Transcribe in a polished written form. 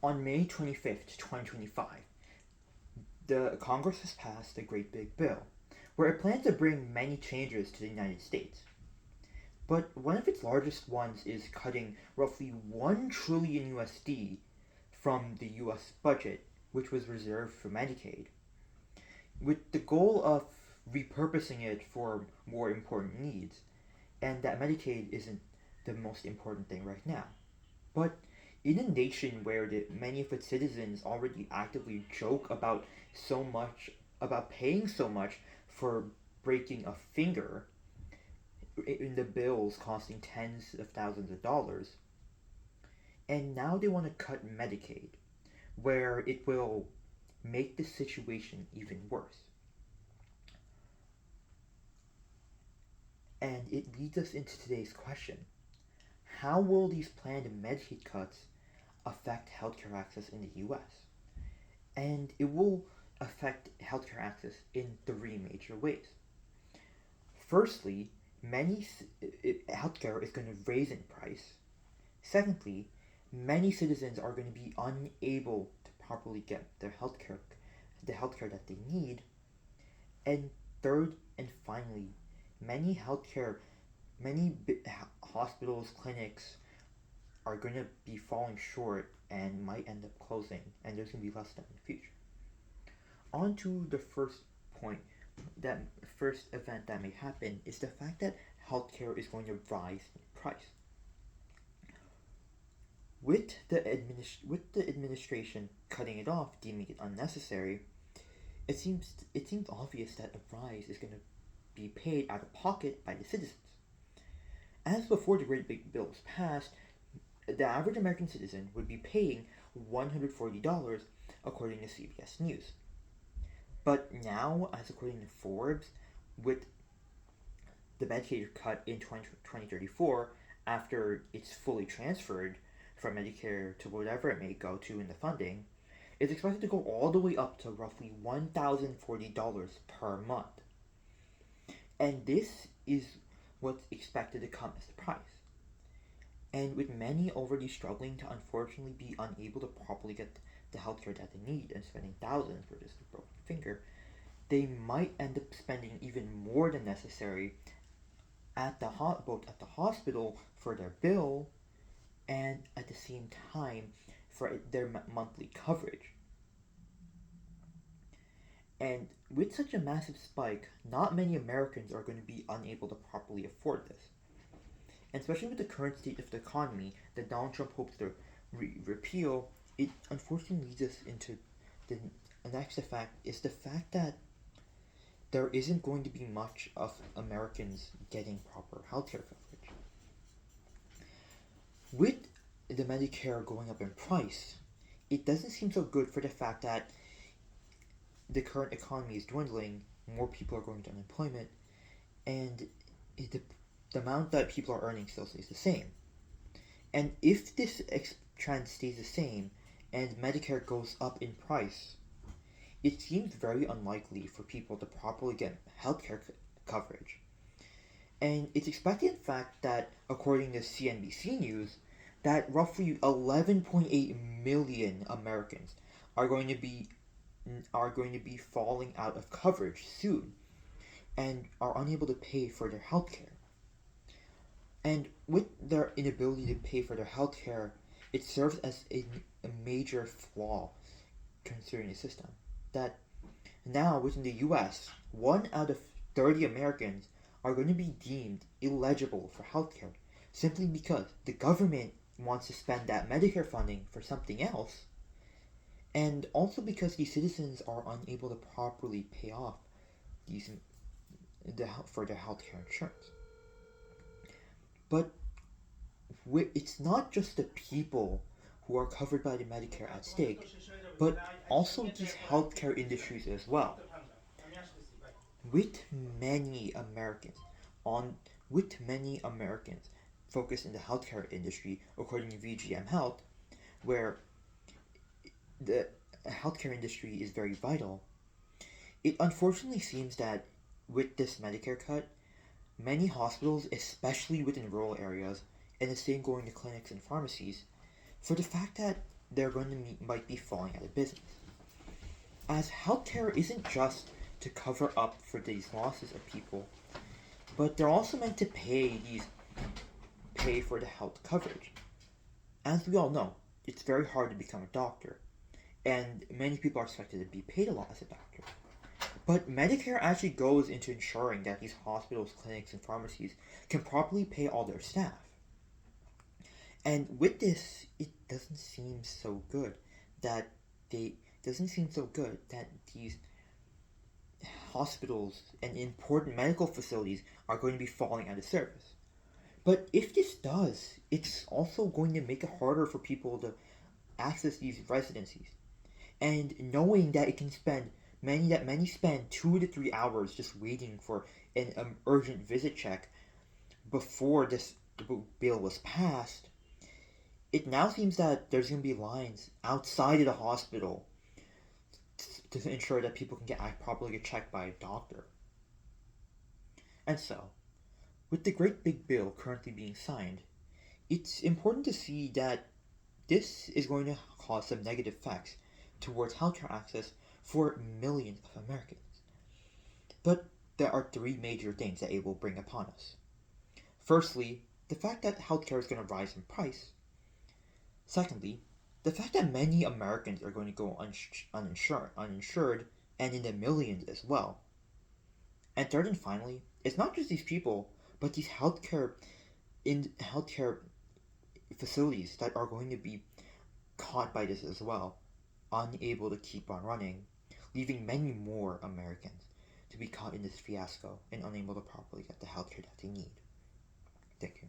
On May 25th, 2025, the Congress has passed a great big bill where it plans to bring many changes to the United States. But one of its largest ones is cutting roughly 1 trillion USD from the US budget, which was reserved for Medicaid, with the goal of repurposing it for more important needs, and that Medicaid isn't the most important thing right now. But in a nation where many of its citizens already actively joke about paying so much for breaking a finger in the bills costing tens of thousands of dollars, and now they want to cut Medicaid, where it will make the situation even worse. And it leads us into today's question: how will these planned Medicaid cuts affect healthcare access in the US? And it will affect healthcare access in three major ways. Firstly, healthcare is going to raise in price. Secondly, many citizens are going to be unable to properly get the healthcare that they need. And third and finally, many healthcare, many hospitals, clinics are going to be falling short and might end up closing, and there's going to be less of them in the future. On to the first point, that first event that may happen is the fact that healthcare is going to rise in price. With the administration cutting it off, deeming it unnecessary, it seems obvious that a rise is going to be paid out of pocket by the citizens. As before the Great Big Bill was passed, the average American citizen would be paying $140 according to CBS News. But now, as according to Forbes, with the Medicaid cut in 2034, after it's fully transferred from Medicare to whatever it may go to in the funding, is expected to go all the way up to roughly $1,040 per month. And this is what's expected to come as the price. And with many already struggling to unfortunately be unable to properly get the healthcare that they need and spending thousands for just a broken finger, they might end up spending even more than necessary both at the hospital for their bill and at the same time for their monthly coverage. And with such a massive spike, not many Americans are going to be unable to properly afford this. And especially with the current state of the economy that Donald Trump hopes to repeal, it unfortunately leads us into the next effect is the fact that there isn't going to be much of Americans getting proper healthcare coverage. With the Medicare going up in price, it doesn't seem so good for the fact that the current economy is dwindling, more people are going to unemployment, and the amount that people are earning still stays the same. And if this trend stays the same and Medicare goes up in price, it seems very unlikely for people to properly get healthcare coverage. And it's expected, in fact, that according to CNBC News, that roughly 11.8 million Americans are going to be falling out of coverage soon and are unable to pay for their healthcare. And with their inability to pay for their healthcare, it serves as a major flaw considering the system. That now within the US, 1 out of 30 Americans are going to be deemed illegible for healthcare simply because the government wants to spend that Medicare funding for something else, and also because these citizens are unable to properly pay off for their healthcare insurance. But it's not just the people who are covered by the Medicare at stake, but also these healthcare industries as well. With many Americans on with many Americans focused in the healthcare industry, according to VGM Health, where the healthcare industry is very vital, it unfortunately seems that with this Medicare cut, many hospitals, especially within rural areas, and the same going to clinics and pharmacies, for the fact that they're going to might be falling out of business. As healthcare isn't just to cover up for these losses of people, but they're also meant to pay for the health coverage. As we all know, it's very hard to become a doctor, and many people are expected to be paid a lot as a doctor. But Medicare actually goes into ensuring that these hospitals, clinics, and pharmacies can properly pay all their staff. And with this, it doesn't seem so good that they doesn't seem so good that these hospitals and important medical facilities are going to be falling out of service. But if this does, it's also going to make it harder for people to access these residencies. And knowing that it can spend many spend 2 to 3 hours just waiting for an urgent visit check before this bill was passed, it now seems that there's going to be lines outside of the hospital to ensure that people can get properly get checked by a doctor. And so, with the great big bill currently being signed, it's important to see that this is going to cause some negative effects towards healthcare access for millions of Americans. But there are three major things that it will bring upon us. Firstly, the fact that healthcare is going to rise in price. Secondly, the fact that many Americans are going to go uninsured, and in the millions as well. And third and finally, it's not just these people, but these healthcare facilities that are going to be caught by this as well, unable to keep on running, leaving many more Americans to be caught in this fiasco and unable to properly get the healthcare that they need. Thank you.